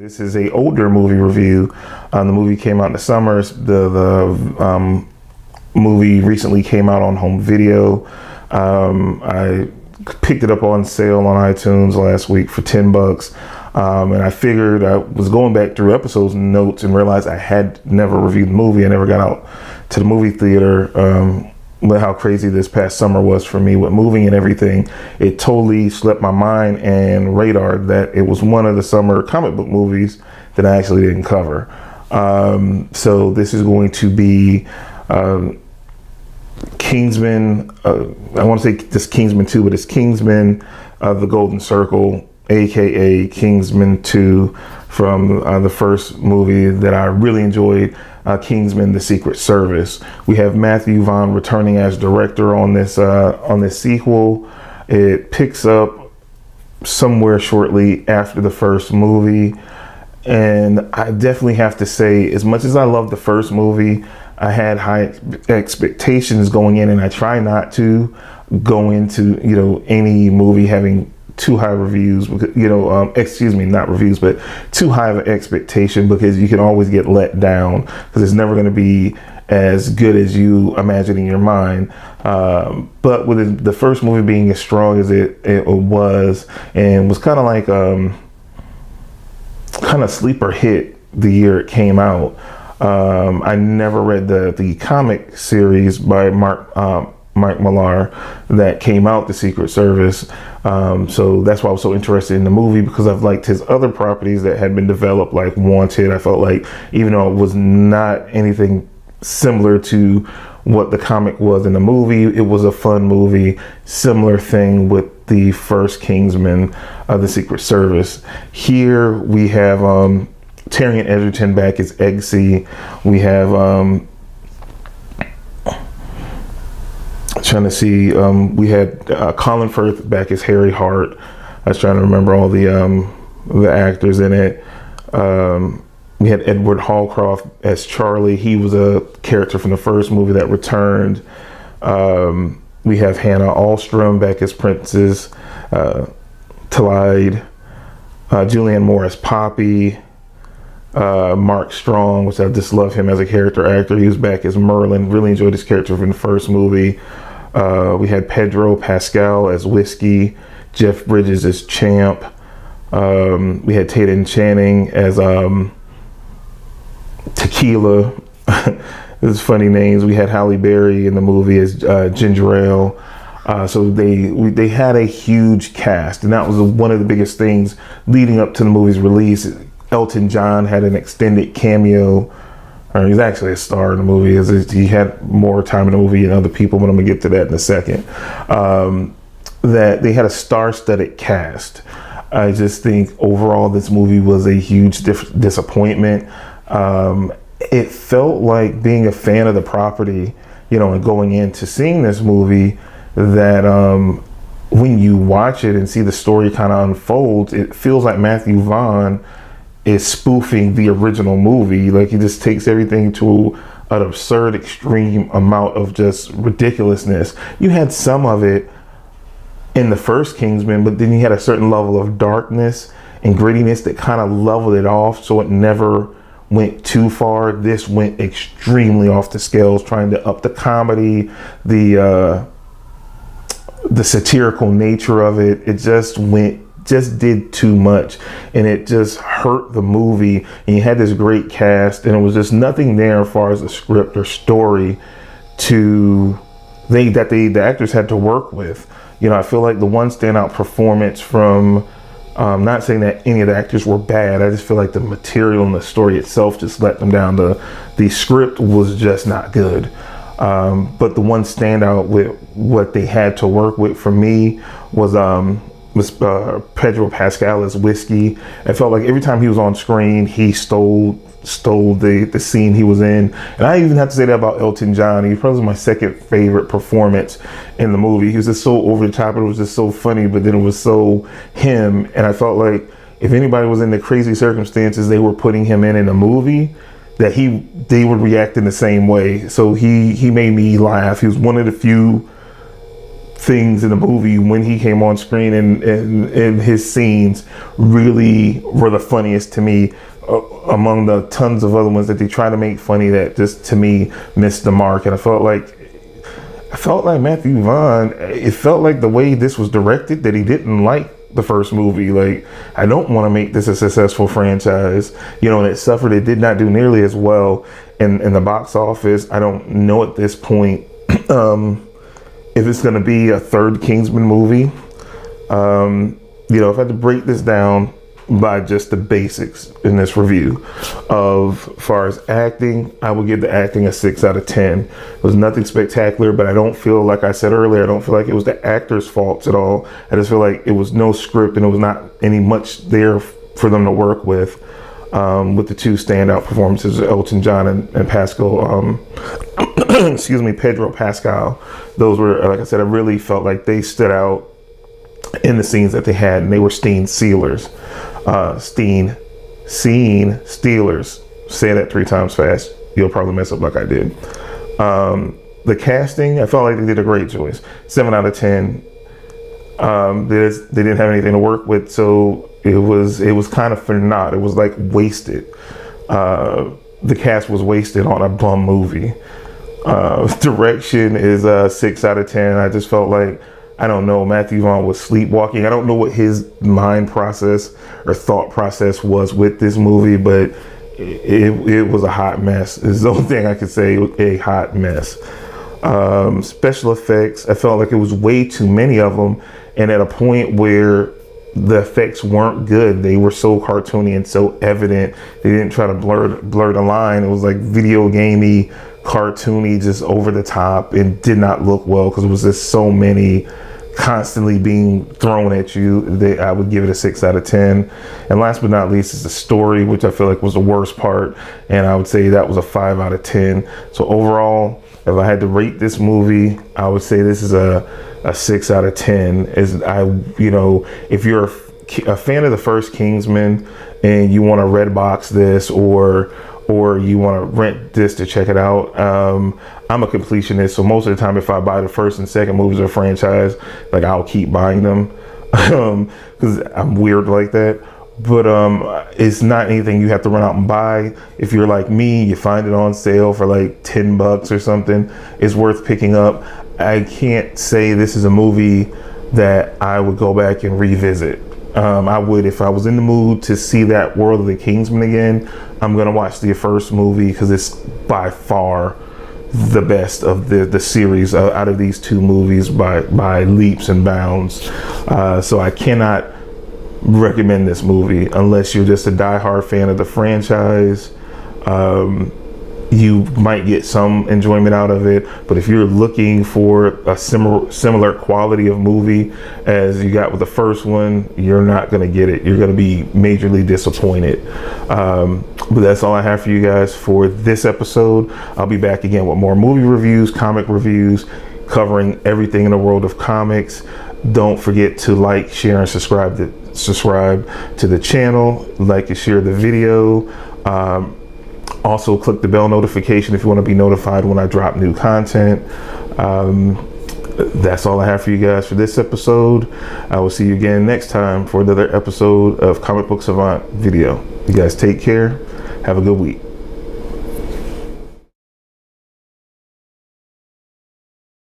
This is a older movie review. The movie came out in the summer. The movie recently came out on home video. I picked it up on sale on iTunes last week for $10. And I figured I was going back through episodes and notes and realized I had never reviewed the movie. I never got out to the movie theater. With how crazy this past summer was for me with moving and everything, it totally slipped my mind and radar that it was one of the summer comic book movies that I actually didn't cover. So this is going to be Kingsman. I want to say this Kingsman 2, but it's Kingsman The Golden Circle, aka Kingsman 2, from the first movie that I really enjoyed, Kingsman: The Secret Service. We have Matthew Vaughn returning as director on this sequel. It picks up somewhere shortly after the first movie, and I definitely have to say, as much as I love the first movie, I had high expectations going in, and I try not to go into any movie having too high reviews, excuse me, not reviews, but too high of an expectation, because you can always get let down because it's never going to be as good as you imagine in your mind. But with the first movie being as strong as it was, and was kind of like kind of sleeper hit the year it came out. I never read the comic series by Mike Millar that came out, The Secret Service. So that's why I was so interested in the movie, because I've liked his other properties that had been developed, like Wanted. I felt like, even though it was not anything similar to what the comic was in the movie, it was a fun movie. Similar thing with the first Kingsman of The Secret Service. Here we have Taron Egerton back as Eggsy. We have trying to see, we had Colin Firth back as Harry Hart. I was trying to remember all the actors in it. We had Edward Hallcroft as Charlie. He was a character from the first movie that returned. We have Hannah Alstrom back as Princess Tlaib. Julianne Moore as Poppy. Mark Strong, which I just love him as a character actor. He was back as Merlin. Really enjoyed his character from the first movie. We had Pedro Pascal as Whiskey, Jeff Bridges as Champ. We had Tatum Channing as Tequila. This is funny names. We had Halle Berry in the movie as Ginger Ale. So they had a huge cast, and that was one of the biggest things leading up to the movie's release. Elton John had an extended cameo. He's actually a star in the movie. He had more time in the movie than other people, but I'm gonna get to that in a second. That they had a star-studded cast. I just think overall this movie was a huge disappointment. It felt like, being a fan of the property, and going into seeing this movie, that when you watch it and see the story kind of unfold, it feels like Matthew Vaughn is spoofing the original movie. Like, he just takes everything to an absurd extreme amount of just ridiculousness. You had some of it in the first Kingsman, but then you had a certain level of darkness and grittiness that kind of leveled it off, so it never went too far. This went extremely off the scales, trying to up the comedy, the satirical nature of it. It just did too much, and it just hurt the movie. And you had this great cast, and it was just nothing there as far as the script or story that the actors had to work with. I feel like the one standout performance from, not saying that any of the actors were bad, I just feel like the material and the story itself just let them down. The script was just not good. But the one standout with what they had to work with for me was Pedro Pascal as Whiskey. I felt like every time he was on screen, he stole the scene he was in. And I even have to say that about Elton John. He probably was my second favorite performance in the movie. He was just so over the top, and it was just so funny, but then it was so him. And I felt like if anybody was in the crazy circumstances they were putting him in a movie, that they would react in the same way. So he made me laugh. He was one of the few things in the movie when he came on screen, and his scenes really were the funniest to me, among the tons of other ones that they try to make funny that just to me missed the mark. And I felt like Matthew Vaughn, it felt like the way this was directed that he didn't like the first movie. Like, I don't want to make this a successful franchise, and it suffered. It did not do nearly as well in the box office. I don't know at this point if it's going to be a third Kingsman movie. If I had to break this down by just the basics in this review of far as acting, I would give the acting a 6 out of 10. It was nothing spectacular, but I don't feel, like I said earlier, I don't feel like it was the actors' faults at all. I just feel like it was no script and it was not any much there for them to work with the two standout performances, Elton John and Pascal, Pedro Pascal. Those were, like I said, I really felt like they stood out in the scenes that they had, and they were scene stealers. Say that 3 times fast. You'll probably mess up like I did. The casting, I felt like they did a great choice. 7 out of 10. They didn't have anything to work with, so it was kind of for naught. It was like wasted. The cast was wasted on a bum movie. Direction is a 6 out of 10. I just felt like, I don't know, Matthew Vaughn was sleepwalking. I don't know what his mind process or thought process was with this movie, but it was a hot mess. It's the only thing I could say, a hot mess. Special effects, I felt like it was way too many of them, and at a point where the effects weren't good. They were so cartoony and so evident. They didn't try to blur the line. It was like video gamey, cartoony, just over the top, and did not look well because it was just so many constantly being thrown at you. I would give it a 6 out of 10. And last but not least is the story, which I feel like was the worst part, and I would say that was a 5 out of 10. So overall, if I had to rate this movie, I would say this is a 6 out of 10. If you're a fan of the first Kingsman and you want to red box this, or you want to rent this to check it out, I'm a completionist, so most of the time if I buy the first and second movies of a franchise, like, I'll keep buying them because I'm weird like that. But it's not anything you have to run out and buy. If you're like me, you find it on sale for like $10 or something, it's worth picking up. I can't say this is a movie that I would go back and revisit. I would, if I was in the mood to see that world of the Kingsman again, I'm gonna watch the first movie because it's by far the best of the series out of these two movies by leaps and bounds. So I cannot recommend this movie unless you're just a diehard fan of the franchise. You might get some enjoyment out of it, but if you're looking for a similar quality of movie as you got with the first one, you're not going to get it. You're going to be majorly disappointed. But that's all I have for you guys for this episode. I'll be back again with more movie reviews, comic reviews, covering everything in the world of comics. Don't forget to like, share, and subscribe to the channel. Like and share the video. Also, click the bell notification if you want to be notified when I drop new content. That's all I have for you guys for this episode. I will see you again next time for another episode of Comic Book Savant video. You guys take care. Have a good week.